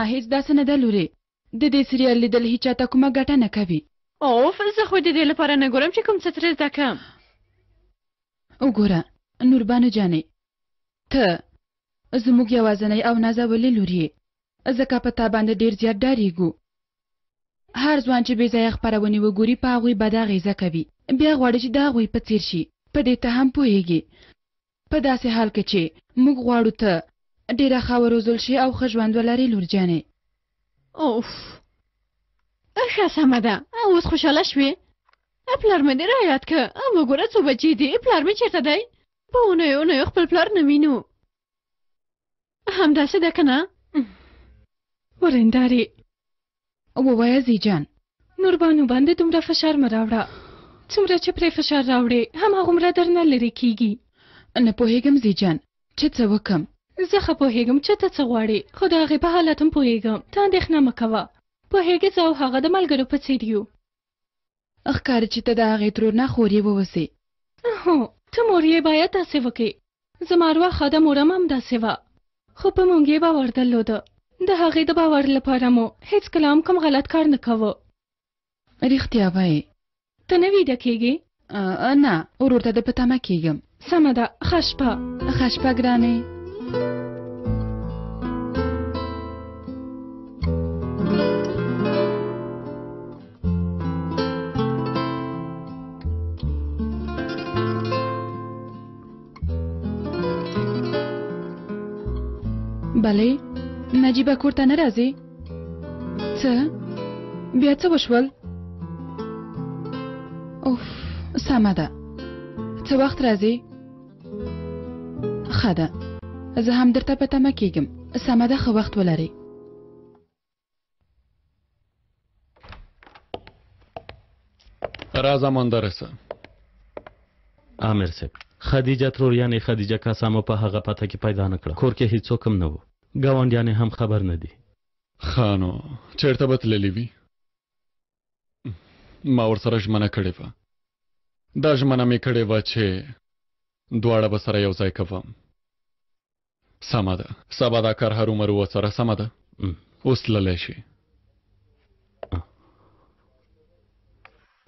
نه هیڅ داسې نه ده لورې د دې سریال لیدل هیچاته کومه ګټه نه کوي اوف زه خو د دې لپاره نه ګورم چې کوم څه ترې زده کړم وګوره نوربانو جانې ته زموږ یوازینۍ او نازولې لور یې ځکه په تا باندې ډېر زیات ډارېږو هر ځوان چې بې ځایه خپرونې وګوري په هغوی بد اغېزه کوي بیا غواړي چې د هغوی په څېر شي په دې ته هم پوهېږي په داسې حال کې چې موږ غواړو ته ډېره ښه وروزل شي او ښه ژوند ولرې لور جانې اوف ښه سمه ده اوس خوشحاله شوې پلار مې دې رایاد که وګوره څو بجې دي پلار مې چېرته دی په اونیو خپل پلار نه وینو همداسې ده که نه ورېندارې ووایه زیجان نوربانو باندې دومره فشار مه راوړه څومره چې پرې فشار راوړې هماغومره درنه لرې کېږي نه پوهېږم زیجان چې څه وکم زه ښه پوهېږم چې ته څه غواړې خو د هغې په حالت هم پوهېږم ته اندېښنه مه کوه پوهېږې زه او هغه د ملګرو په څېر یو ښکاري چې ته د هغې ترور نه خور یې ووسې هو ته مور یې باید داسې وکړې زما اروا ښه د مورم هم داسې وه خو په موږ یې باور درلوده د هغې د باور لپاره مو هېڅکله هم کوم غلط کار نه کوه رښتیا وایې ته نه ویده کېږې نه ورور ته د په تمه کېږم سمه ده ښه شپه ښه شپه ګرانې بلې نجیبه کور ته نه راځې څه بیا څه وشول اوف سمه ده څه وخت راځې ښه ده زه هم درته په تمه کېږم سمه ده ښه وخت ولرې راځه مندرسه عامر صاحب خدیجه ترور یعنی خدیجه کاسامو په هغه پته کې پیدا نه کړه کور کې هیڅوک هم نه و ګاونډیانې هم خبر نه دي خانو چېرته به تللې وي ما ورسره ژمنه کړې وه دا ژمنه مې کړې وه چې دواړه به سره یو ځای کوم سمه ده سبا دا کار هرومرو ورسره سمه ده اوس تللی شي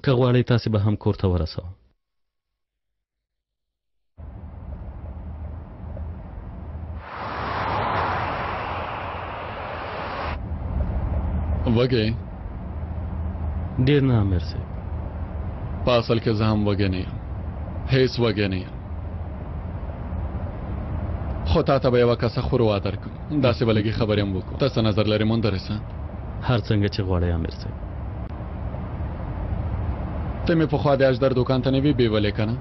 که غواړئ تاسې به هم کور ته ورسوم وږی ډېر نه عامر صاحب په اصل کې زه هم وږی نه یم هېڅ وږی نه یم خو تا ته به یوه کاسه ښوروا درکړم داسې به لږې خبرې هم وکړو ته څه نظر لرې مندرسه هر څنګه چې غواړئ عامر صاحب ته مې پخوا د اجدر دوکان ته نه وي بیولې که نه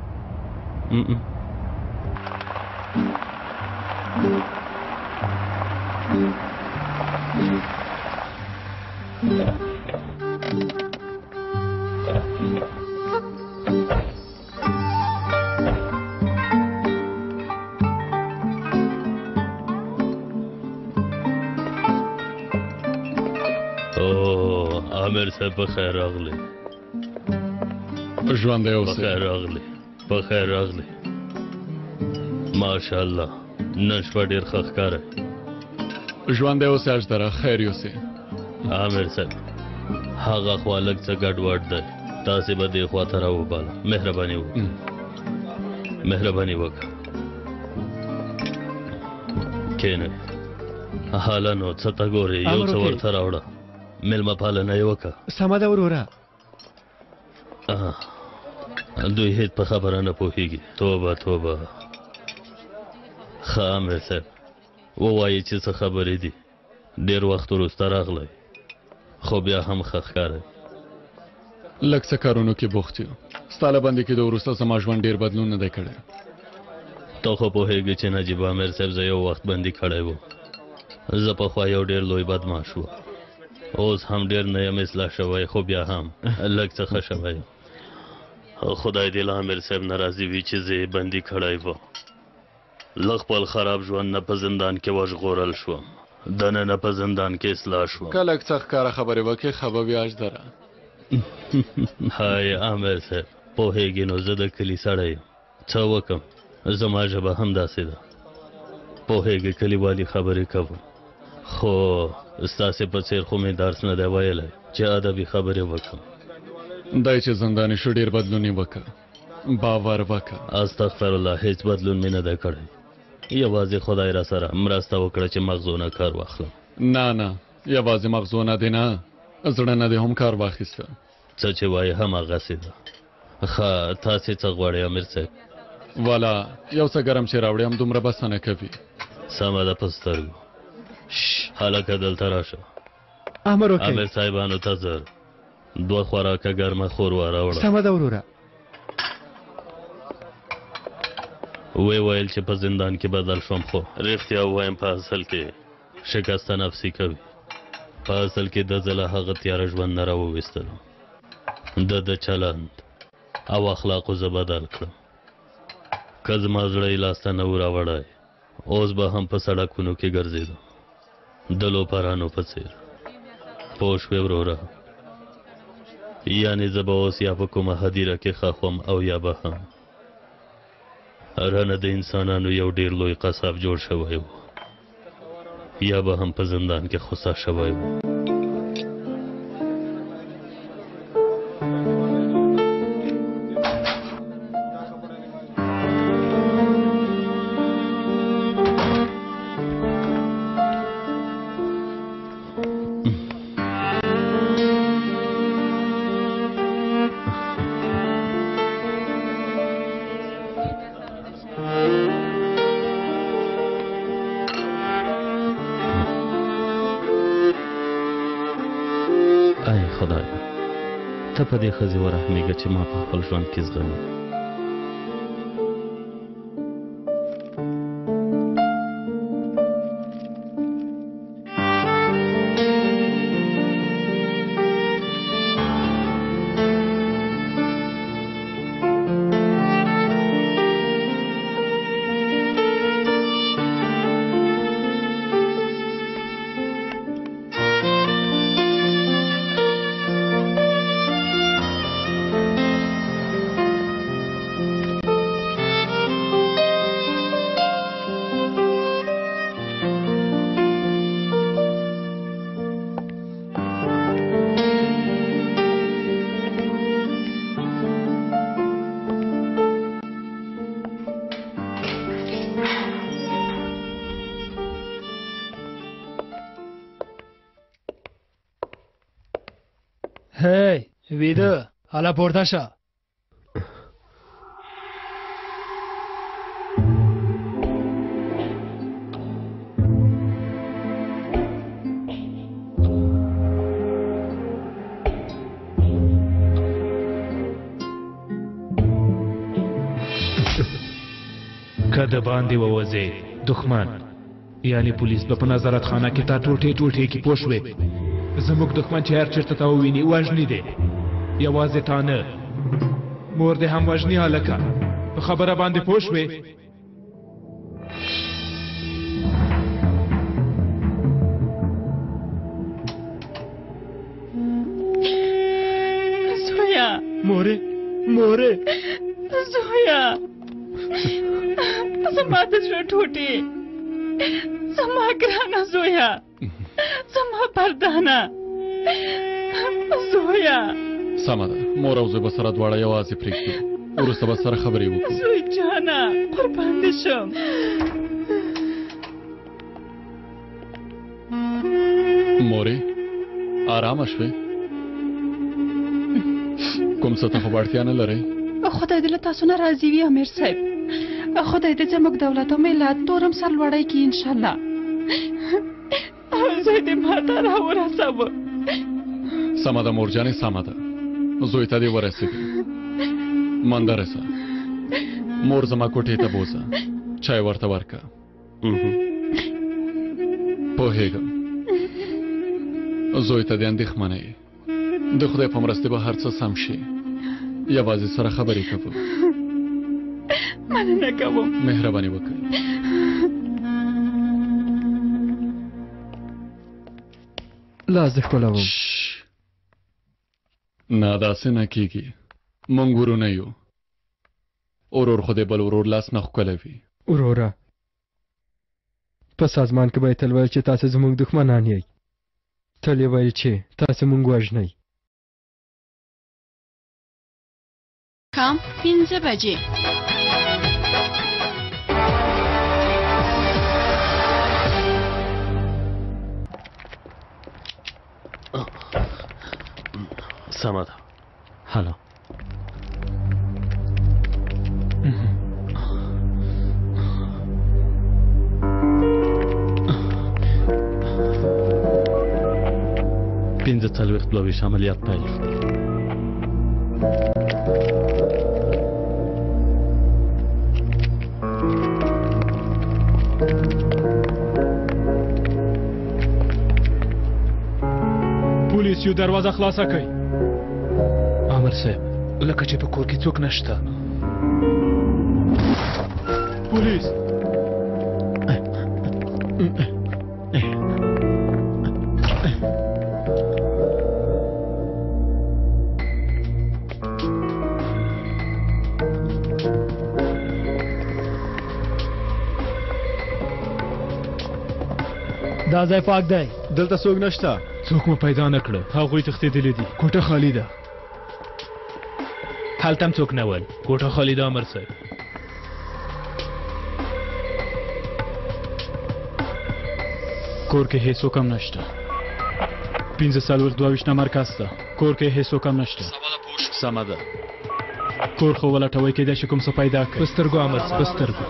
عامر صاحب بخیر راغلی ژوندی اوسې بخیر راغلی بخیر راغلی ماشاءالله نن شپه ډېر ښه ښکارئ ژوندی اوسې اجدره خیر یوسې عامر صاحب هغه خوا لږ څه ګډوډ دی تاسې به دې خوا ته راوباله مهرباني وکړه مهرباني وکړه کښېنئ حالا نو څه ته ګورې یو څه ورته راوړه مېلمه پالنه یې وکړه سمه ده وروره دوی هېڅ په خبره نه پوهېږي توبه توبه ښه عامر صاحب ووایي چې څه خبرې دي ډېر وخت وروسته راغلی خو بیا هم ښه ښکارئ لږ څه کارونو کې بوخت یو ستا له بندې کېدو وروسته زما ژوند ډېر بدلون نه دی کړی ته خو پوهېږې چې نجیب عامر صاحب زه یو وخت بندي کړی و زه پخوا یو ډېر لوی بدماش و اوس هم ډېر نه یم اصلاح شوی خو بیا هم لږ څه ښه شوی خدای دې له عامر صاحب نه راضي وي چې زه یې بندي کړی و له خپل خراب ژوند نه په زندان کې وژغورل شوم دننه په زندان کې اصلاح شوم که لږ څه ښکاره خبرې وکړې ښه به وي اجدره هی عامر صاحب پوهېږې نو زه د کلي سړی یم څه وکړم زما ژبه هم داسې ده پوهېږې کلیوالي خبرې کوم خو ستاسې په څېر خو مې درس نه دی ویلی چې ادبي خبرې وکړم. دای چې زنداني شو ډېر بدلون یې وکړه، باور وکړه. استغفر الله، هیڅ بدلون مې نه دی کړی. یوازې خدای را سره مرسته وکړه چې مغزونه کار واخلم. نه یوازې مغزونه دی نه، زړه نه دی هم کار واخیسته. څه چې وایي هماغسې ده. ښه، تاسې څه غواړئ امیر صاحب؟ والا یو څه ګرم چې راوړې هم دومره بسنه کوي. سمه ده، په سترګو. هلکه دلته راشه. امیر صاحبانو ته زر 2 خوراکه ګرمه ښوروا راوړه. سمه ده وروره. ویل چې په زندان کې بدل شوم، خو رښتیا ووایم په اصل کې شکسته نفسي کوي. په اصل کې د زه له هغه تیاره ژوند نه راوویستلم. د چلند او اخلاقو زه بدل کړم. که زما زړه یې لاسته نه و راوړی، اوس به هم په سړکونو کې ګرځېدم د لوپرانو په څېر. پوه شوې وروره؟ یعنې زه به اوس یا په کومه هدیره کې ښخ وم او یا به هم رانه د انسانانو یو ډېر لوی قصاب جوړ شوی و، یا به هم په زندان کې خوسا شوی و. ته په دې ښځې ورحمېږه چې ما په خپل ژوند کې زغمي. هی ویده، حالا پورته شه. که د باندې ووځې دښمن یعنی پولیس به په نظارت خانه کې تا ټوټې ټوټې کې پوه شوې. زموږ دښمن چې هر چېرته ته وویني وژني دی، یوازې تا نه، مور دې هم وژني. هلکه په خبره باندې پوه شوې؟ زویا مورې زویا، زما د زړه ټوټې، زما ګرانه زویا، زما پردانه زویا. سمه ده، مور او زوی به سره دواړه یوازې پرېږدو، وروسته به سره خبرې وکړو. زوی جانه قربان دې شم. مورې آرامه شوې؟ کوم څه ته خو اړتیا نه لرئ؟ خدای دې له تاسو نه راضي وي امیر صاحب. خدای دې زموږ دولت او ملت نورم سرلوړی کړي انشاءالله. زوی دې ما ته راورسوه. سمه ده مورجانې، سمه ده، زوی ته دې ورسېږي. منده رسه، مور زما کوټې ته بوځه، چای ورته ورکه. پوهېږم زوی ته دې اندېښمنه یې، د خدای په مرستې به هر څه سم شي. یوازې سره خبرې کوو. مننه کوم. مهرباني وکړئ. لاس دې ښکلوم. نه داسې نه کېږي، موږ ورونه یو. ورور خو دې بل ورور لاس نه ښکلوي. وروره په سازمان کې به یې تل ویل چې تاسې زموږ دښمنان یئ، تل یې ویل چې تاسې مونږ وژنئ. کام 5 بجې. سمه ده. هلا. پنځه څلوېښت 22 عملیات پیل شو. پولیسو دروازه خلاصه کړئ. عامر صاحب لکه چې په کور کې څوک نشته. پولیس دا ځای پاک دی. دلته څوک نشته. څوک مو پیدا نه کړه. هغوی تښتېدلي دي. کوټه خالي ده. هلته هم څوک نه ول. کوټه خالي ده عامر صاحب. کور کې هیڅوک هم نشته. 15 نمبر کس ده. کور کې هیڅوک هم نشته. سمه ده. کور خو ولټوي کېدای شي کوم څه پیدا کړي. په سترګو عامر صاحب په سترګو.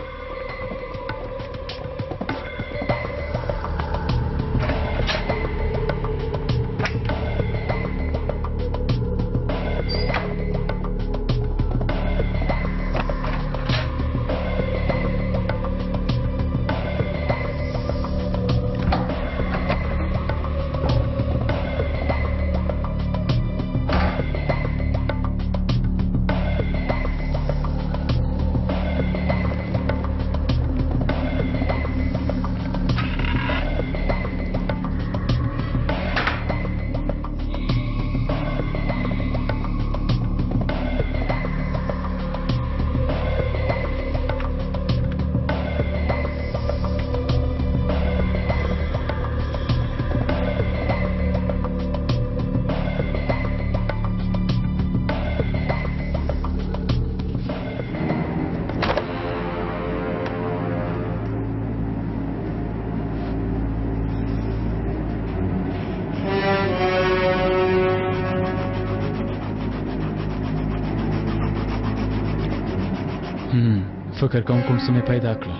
فکر کوم کوم څه مې پیدا کړل.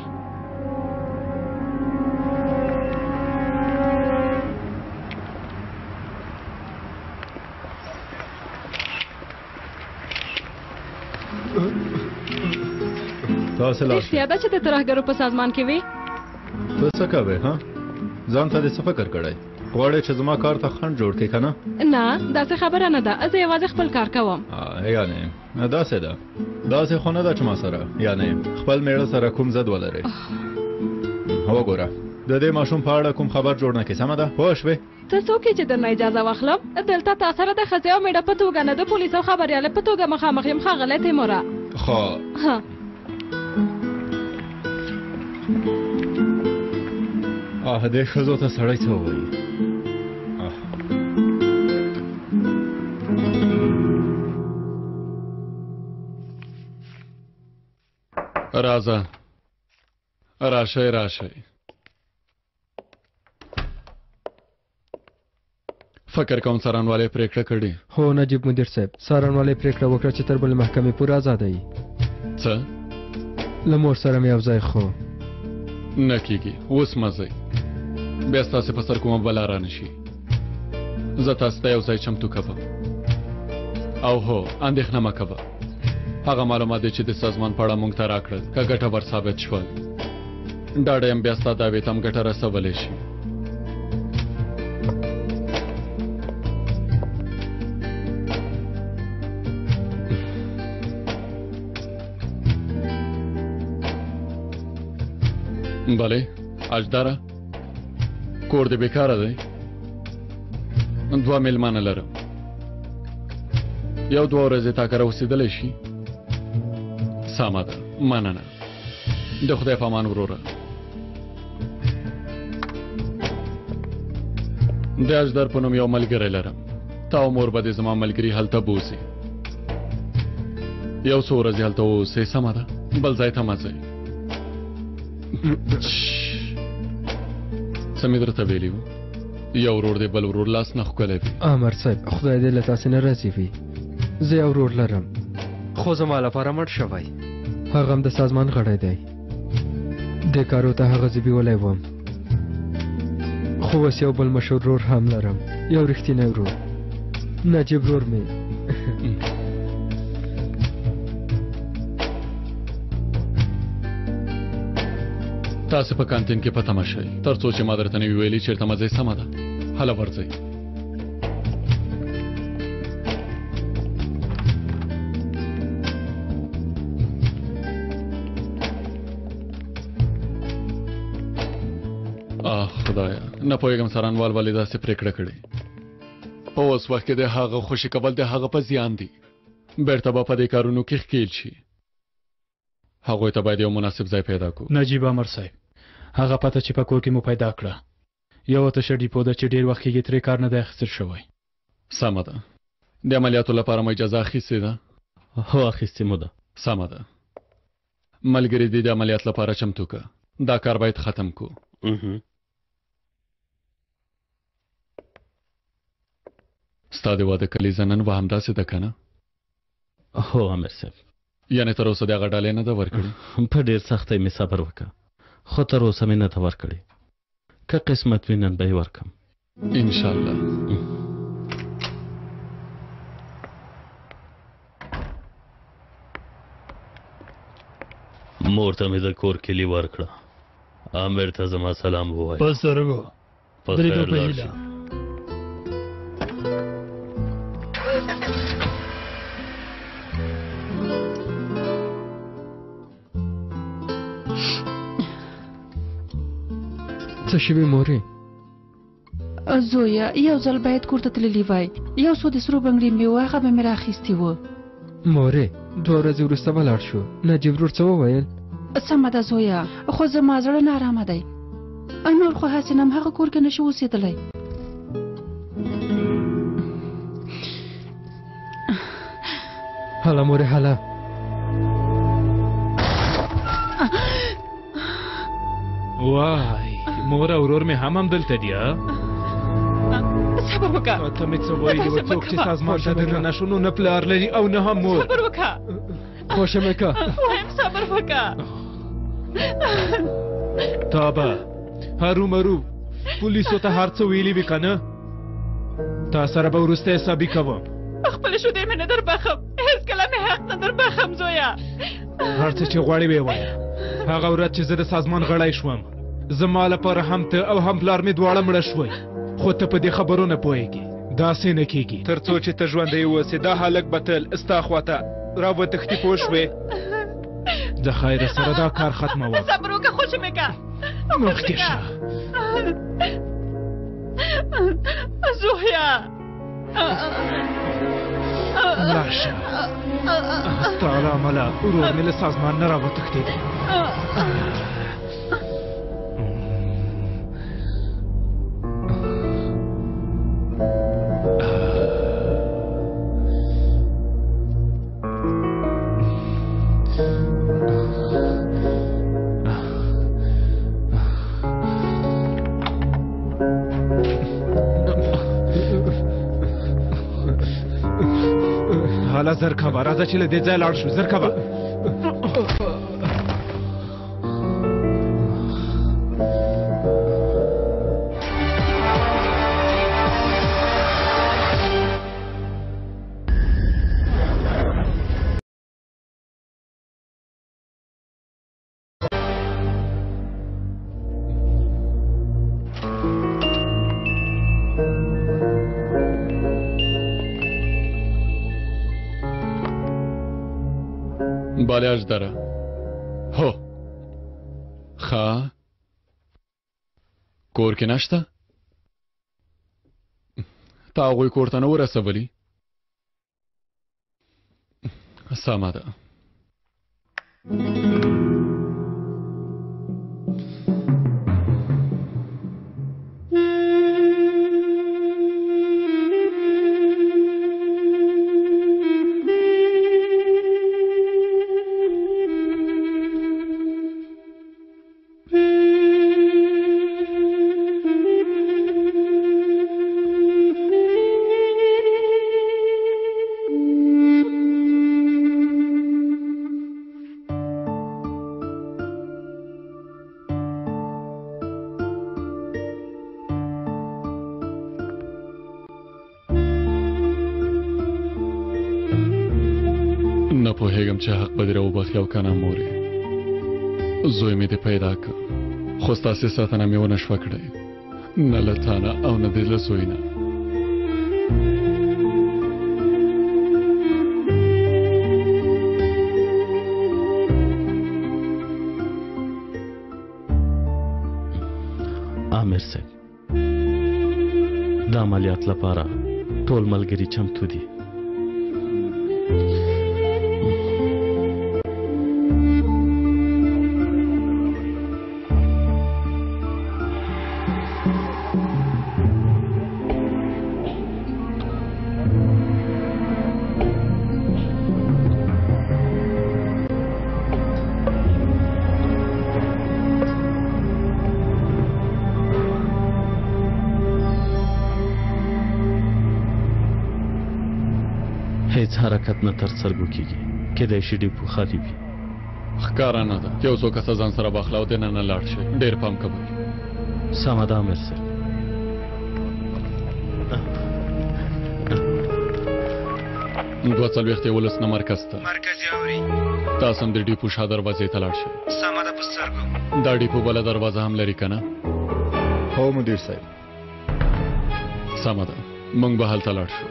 تاسو لا رښتیا ده چې د ترهګرو په سازمان کې وي؟ ته څه کوې ها؟ ځان ته دې څه فکر کړی؟ غواړې چې زما کار ته خنډ جوړ کړې که نه؟ نه داسې خبره نه ده. زه یوازې خپل کار کوم. یعنې داسې ده. داسې خو نه ده چې ما سره یعنې خپل میړه سره کوم ضد ولرې. وګوره د دې ماشوم په اړه کوم خبر جوړ نه کړې. سمه ده؟ پوه شوې؟ ته څوک یې چې درنه اجازه واخلم؟ دلته تا سره د ښځې او میړه په توګه نه د پولیسو او خبریال په توګه مخامخ یم. ښاغلی تیموره. خو دې ښځو ته سړی څه ووایي؟ راځه راشئ راشئ. فکر کوم څارنوالۍ پریکړه کړې. هو نجیب مدیر صاحب څارنوالۍ پریکړه وکړه چې تر بلې محکمې پورې آزاده یي. څه؟ له مور سره مې یو ځای خو نه کېږي. اوس مه ځئ. بیا ستاسې په سر کومه بلا را نه شي. زه تاسو ته یو ځای چمتو کوم. او هو اندېښنه مه کوه. هغه معلومات دی چې د سازمان په اړه موږ ته راکړل که ګټور ثابت شول ډاډه یم بیا ستا دعوې ته هم ګټه رسولی شي. بله اجداره کور دې بیکاره دی. 2 میلمانه لرم. یو 2 ورځې تا کره اوسېدلی شي. سمه ده مننه. د خدای په امان وروره. د اجدر په نوم یو ملګری لرم تا او مور به د زما ملګري هلته بوځي یو څو ورځې هلته اوسئ سمه ده بل ځای ته مه ځئ څه مې درته ویلي وو یو ورور دی بل ورور لاس نه ښکلی وي عامر صاحب خدای دې له تاسې نه راضي وي زه یو ورور لرم خو زما لپاره مړ شوی هغه هم د سازمان غړی دی دې کارو ته هغه زه بیولی وم خو اوس یو بل مشهور ورور هم لرم یو رښتینی ورور نجیب ورور مې تاسې په کانتین کې په تمه شئ تر څو چې ما درته نه وي ویلي چېرته مه ځئ سمه ده هله ورځئ خدایا نه پوهېږم څارنوال ولې داسې پرېکړه کړې په اوس وخت کې د هغه خوشي کول د هغه په زیان دي بیرته به په دې کارونو کې ښکیل شي هغوی ته باید یو مناسب ځای پیدا کړو نجیب عمر صاحب هغه پته چې په کور کې مو پیدا کړه یو تشه ډیپو ده چې ډېر وخت کېږي ترې کار نه دی اخیستل شوی سمه ده د عملیاتو لپاره مو اجازه اخیستې ده هو اخیستې مو ده سمه ده ملګري دې د عملیات لپاره چمتو که دا کار باید ختم کو ستا د واده کلیزه نن به همداسې ده که نه هو عامر صاحب یعنې تر اوسه د هغه ډالۍ نه ده ورکړې په ډېر سختۍ مې صبر وکړه خو تر اوسه مې نه ده ورکړې که قسمت وي نن به یې ورکړم انشاءالله مور ته مې د کور کلي ورکړه عامر ته زما سلام ووایه په سترګو په خیر لاړ شي څه شوي مورې زویا یو ځل باید کور ته تللی وای یو څو د سرو بنګړي مې و هغه به مې راخیستي و مورې 2 ورځې وروسته به لاړ شو نجیب ورور څه وویل سمه ده زویا خو زما زړه نارامه دی نور خو هسې نه هم هغه کور کې نشو اوسېدلی هله مورې هله وای مور او ورور مې هم همدلته دي صبر وکړه ته مې څه ویلي وه څوک چې سازمان ته دننه نشو نو نه پلار لري او نه هم مور صبر وکړه خوشه مې که وایم صبر وکړه تا به هرومرو پولیسو ته هر څه ویلي وي که نه تا سره به وروسته حسابي کوم خپله شودې مې نه در بخم هېڅکله مې حق نه در بخم زویا هر څه چې غواړې ویې وایه هغه ورځ چې زه د سازمان غړی شوم زما لپاره هم ته او هم پلار مې دواړه مړه شوی خو ته په دې خبرو نه پوهېږې داسې نه کېږي تر څو چې ته ژوندی اوسې دا هلک به تل ستا خواته راوتښتي پوه شوې د خیره سره دا کار ختموم صبر وکړه خوشې مې که مخکې شه زویا لاړ شه ستا له امله ورور مې له سازمان نه راوتښتېدی حالا زر کوه راځه چې له دې ځایه لاړ شو زر کوه بالیاش داره هو ښه کور کې نشته تا هغوی کور ته نه ورسولي سمه ده نه پوهېږم چې حق به دې راوبخي او که نه مورې زوی مې دې پیدا کړ خو ستاسې ساتنه مې ونه شوه کړی نه له تا نه او نه دې له زوی نه عامر صاحب د عملیات لپاره ټول ملګري چمتو دي هیڅ حرکت نه تر سترګو کېږي کېدای شي ډیپو خالي وي ښکاره نه ده یو څو کسه ځان سره باخله او دننه لاړ شي ډېر پام کوئ سمه ده عامر صاحب دوه څلوېښت یولس نه مرکز ته مرکزي اوري تاسو هم د ډیپو شا دروازې ته لاړ شئ سمه ده په سترګو دا ډیپو بله دروازه هم لري که نه هو مدیر صاحب سمه ده موږ به هلته لاړ شو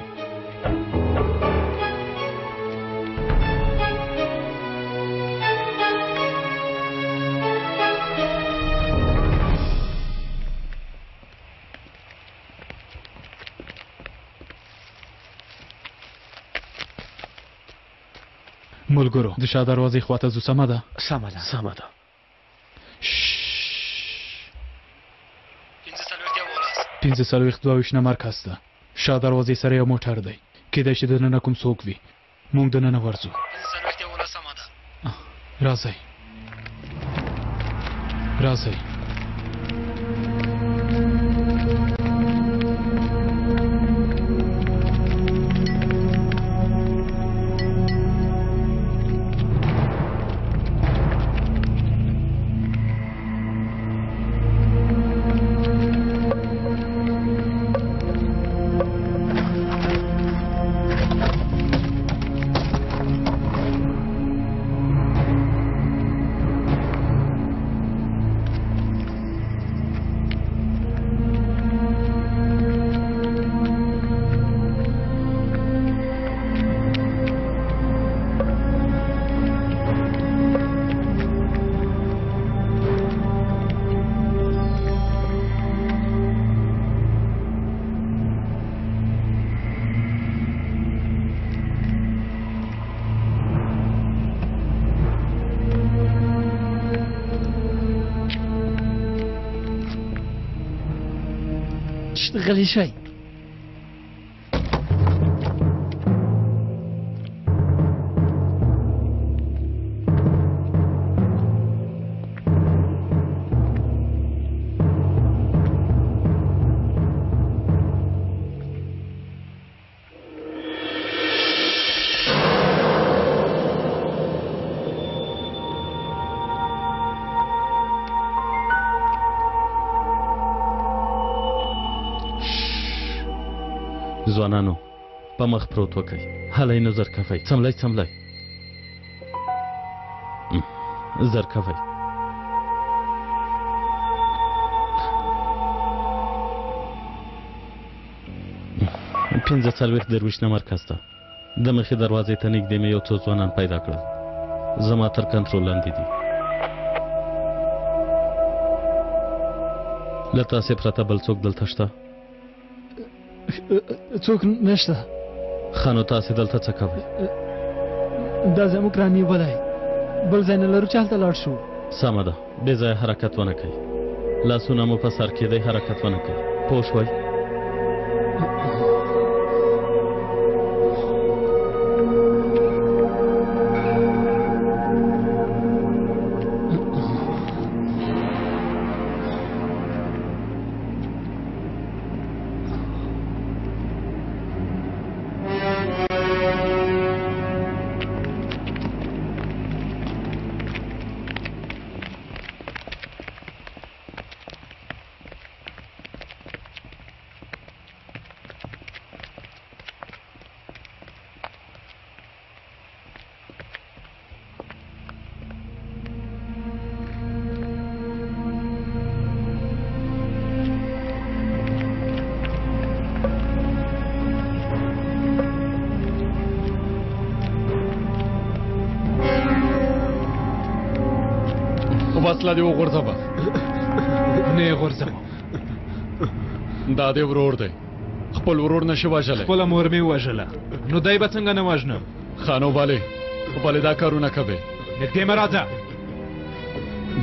ملګرو د شا دروازې خواته ځو سمه ده سمه ده سمه ده 45 نه مرکز ته شا دروازې سره یو موټر دی کېدای شي دننه کوم څوک وي موږ دننه ورځو راځئ راځئ غلی شئ ځوانانو په مخ پروت وکئ هلئ نو زر کوئ څملئ څملئ زر کوئ پنځه څلوېښت درویشت نه مرکز ته د مخې دروازې ته نږدې مې یو څو ځوانان پیدا کړل زما تر کنټرول لاندې دي له تاسې پرته بل څوک دلته شته څوک نشته ښه نو تاسې دلته څه کوئ دا زموږ رانیولی بل ځای نه لرو چې هلته لاړ شو سمه ده بې ځایه حرکت ونه کوئ لاسونه مو په سر کېدی حرکت ونه کوئ پوه شوئ وسله دې وغورځوه. نه یې غورځوم. دا دې ورور دی، خپل ورور نشي وژلی. خپله مور مې وژله، نو دی به څنګه نه وژنم؟ خانو بالې ولې دا کارونه کوې؟ نږدې مه راځه.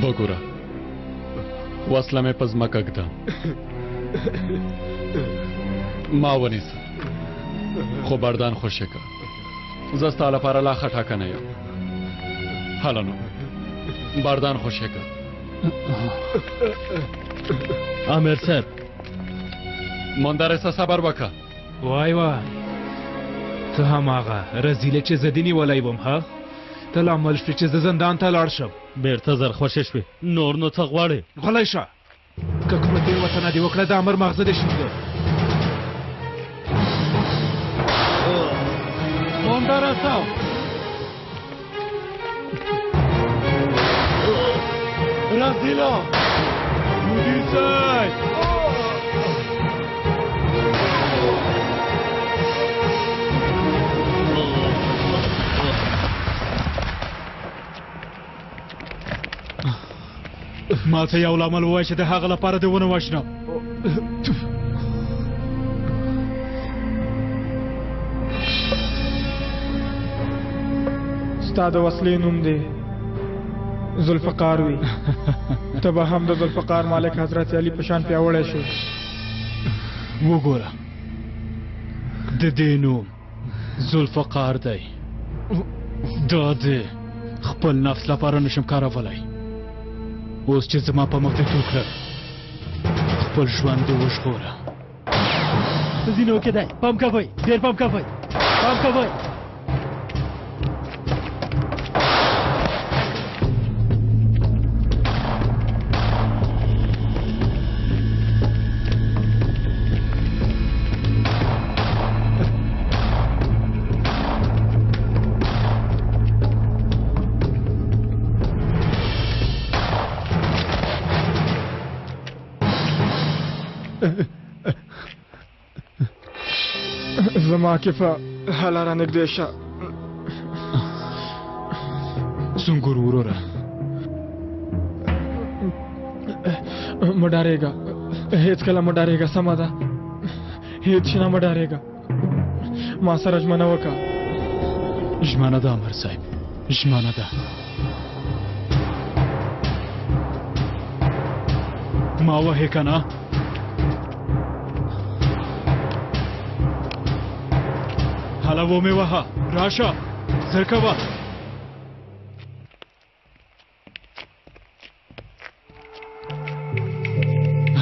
وګوره وسله مې په ځمکه ږدم، ما ونیسه خو بردان خوشې که. زه ستا لپاره لا ښه ټاکنه یم. هله نو بردان خوشې که. امیر صاحب مندرسه صبر وکړه. وای وای ته هماغه رزیله چې زه دې نیولی وم ها؟ ته لامل شوې چې زه زندان ته لاړ شم. بیرته زر خوشې شوې، نور نو څه غواړې؟ غلی شه، که کومه تېروتنه دې وکړه د امر مغزه دې شیندو. مندرسه رزیلا مدیر صاحب ما ته یو لامل ووایه چې د هغه لپاره دې ونه وژنم. ستا د وسلې نوم دی ذوالفقار وي. ته به هم د ذوالفقار مالک حضرت علي په شان پیاوړی شي. وګوره د دې نوم ذوالفقار دی، دا د خپل نفس لپاره نشم کارولی. اوس چې زما په مخ دې تو کړه خپل ژوند دې وژغوره. زینو کې دی، پام کوئ، ډېر پام کوئ، پام کوئ. زما کفه هله را نږدې شه. سنګور وروره مه ډارېږه، هېڅکله مه ډارېږه، سمه ده؟ هېڅ شي نه مه ډارېږه، ما سره ژمنه وکړه. ژمنه ده امر صاحب، ژمنه ده. ما وهې که نه؟ هله ومې وهه، راشه زر کوه.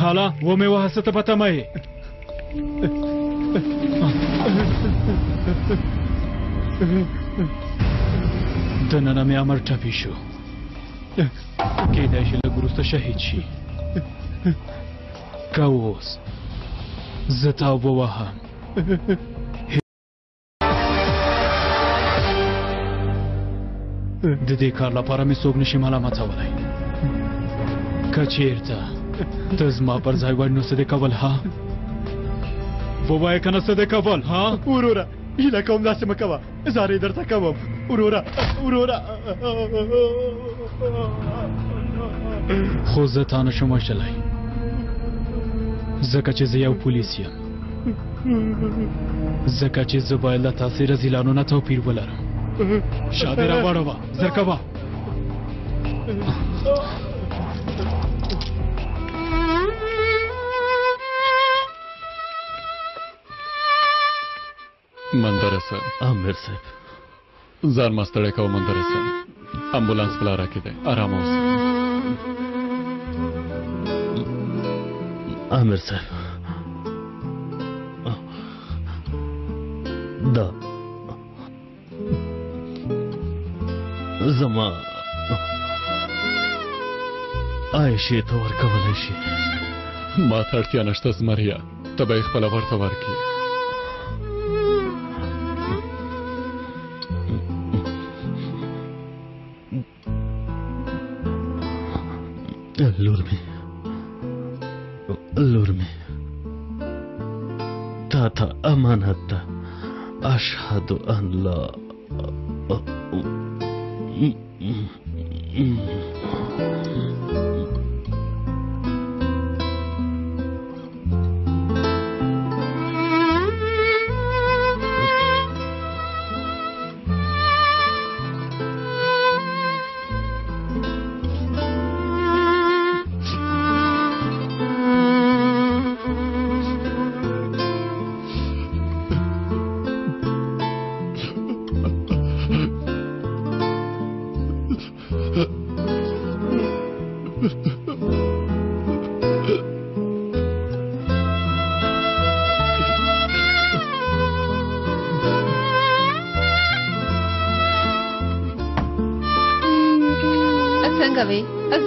هله ومې وهه، څه ته په تمه یې؟ دننه مې امر ټپي شو، کېدای شي لږ وروسته شهید شي. که اوس زه تا ووهم د دې کار لپاره مې څوک نشي ملامتولی. که چېرته ته زما پر ځای وای نو څه دې کول ها؟ ووایه که نه څه دې کول ها؟ وروره هیله کوم داسې مه کوه، زارۍ درته کوم وروره وروره. خو زه تا نشم وژلی ځکه چې زه یو پولیس یم، ځکه چې زه باید له تاسې رذیلانو نه توپیر ولرم. شا دې راواړوه، زر کوه. مندرسه امیر صاحب ځان مه ستړی کوه. مندرسه امبولانس په لاره کې دی، ارام اوسه. امیر صاحب دا زما عایشې ته ورکولی شي. ما ته اړتیا نشته زمریا، ته به یې خپله ورته ورکړي. لور مې تا ته امانت ده. اشهد ان لا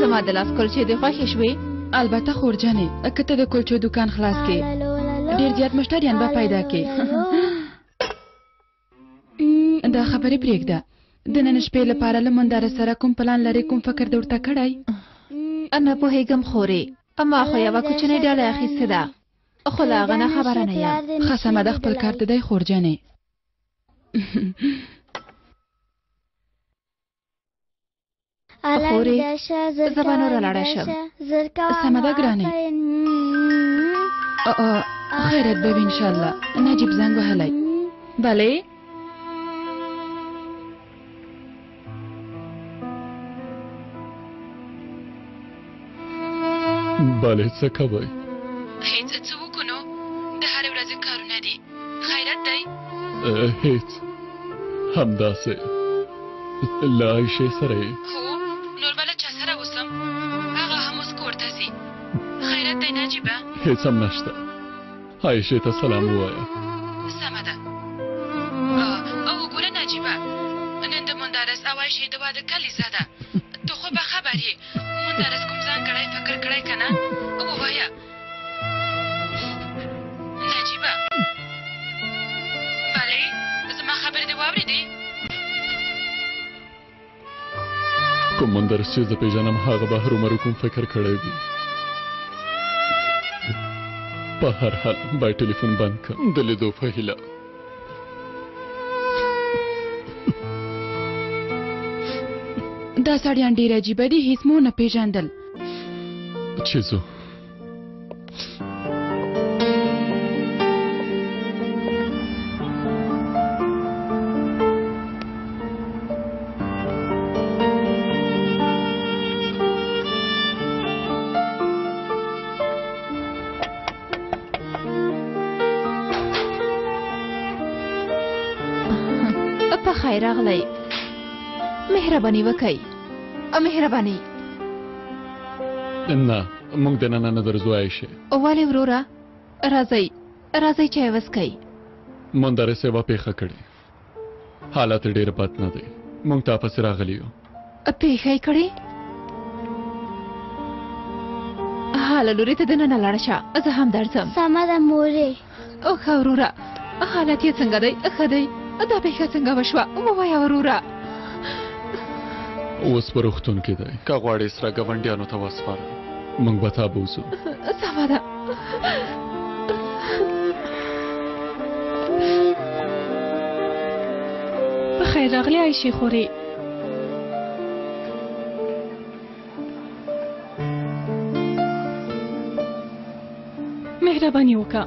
زما د لاس کلچې دې خوښې شوې؟ البته خورجانې که ته د کلچو دکان خلاص کې ډېر زیات مشتریان به پیدا کې دا خبرې پرېږده د نن شپې لپاره له منداره سره کوم پلان لرې کوم فکر دې ورته کړی؟ نه پوهېږم خورې ما خو یوه کوچنۍ ډالۍ اخیستې ده خو له هغه نه خبره نه یم. ښه سمه ده خپل کار ته دی خورجانې. خورې زه به نوره لاړه شم. سمه ده ګرانې. خیرت به وي انشاءالله. نجیب زنګ وهلی. بلې بله څه کوئ؟ هیڅ څه وکړو نو د هرې ورځې کارونه دي. خیرت دی؟ هیڅ همداسې له عایشې سره یې. هو نور به له چا سره اوسم؟ هغه هم اوس کور ته ځي. خیرت دی نجیبه؟ هیڅ هم نشته. عایشې ته سلام ووایه. سمه ده. او وګوره نجیبه نن د مندارس او عایشې د واده کلیزه ده. ته خو به خبر یې مندارس کوم ځانګړی فکر کړی که نه؟ ووایه نجیبه. بلې زما خبرې دې واورېدې؟ کوم مندرس چې زه پېژنم هغه به هرومرو کوم فکر کړی وي. په هر حال باید ټلیفون بند کړم د لیدو په هیله. دا سړیان ډېر عجیبه دي. هیڅ مو نه پېژندل. چې ځو په خیر راغلی. مهرباني وکئ. مهرباني. نه موږ دننه نه درځو عایشې. ولې وروره؟ راځئ راځئ چای وڅښئ. مندرس یوه پېښه کړې. حالت ډېر بد نه دی. موږ تا پسې راغلي یو. پېښه یې کړې؟ هله لورې ته دننه لاړه شه. زه هم درځم. سمه ده مورې. ښه وروره حالت یې څنګه دی؟ ښه دی. دا پېښه څنګه وشوه؟ ووایه وروره. اوس په روغتون کې دی. که غواړې سره ګاونډیانو ته وسپاره موږ به تا بوځو. سمه ده. په خیر راغلی عایشې خورې. مهرباني وکړه.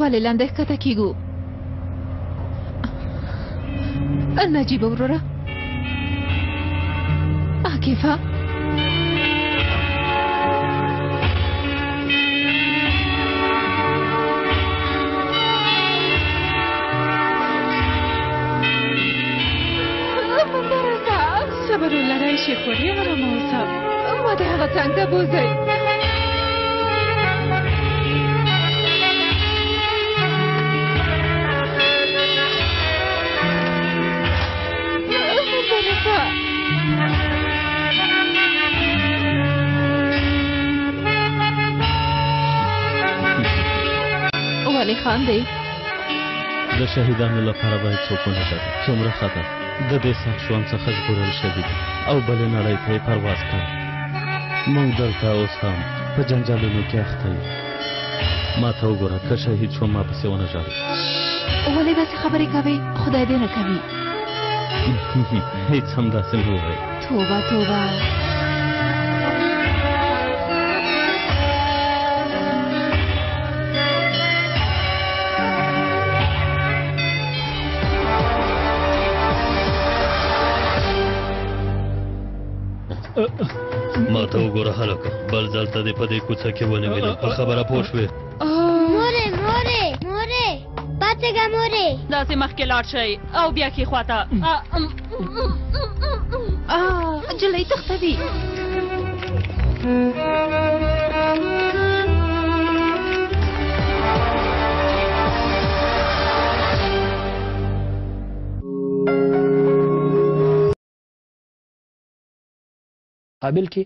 ولې لاندې ښکته کېږو؟ نجیبه وروره. عاکفه صبر ولره عایشې خورې. ارامه اوسه. ما د هغه څنګ ته بوځئ. ولې خاندې؟ د شهیدانو لپاره باید څوک ونه ټاکي. څومره ښه ده د دې سخت ژوند څخه ژغورل شوي دي او بلې نړۍ ته یې پرواز کوي. موږ دلته اوس هم په جنجالونو کې اخته یو. ما ته وګوره که شهید شوم ما پسې ونه ژاړې. ولې داسې خبرې کوې؟ خدای دې نه کوي. هیڅ هم داسې نه ووایې. توبه توبه. ما ته وګوره هلکه بل ځل ته دې په دې کوڅه کې ونه وینم. په خبره پوه شوې؟ مورې مورې مورې پاتې ډارېږه مورې داسې مخکې لاړ شئ او بیا کې خواته نجلۍ تښتوي قابل کې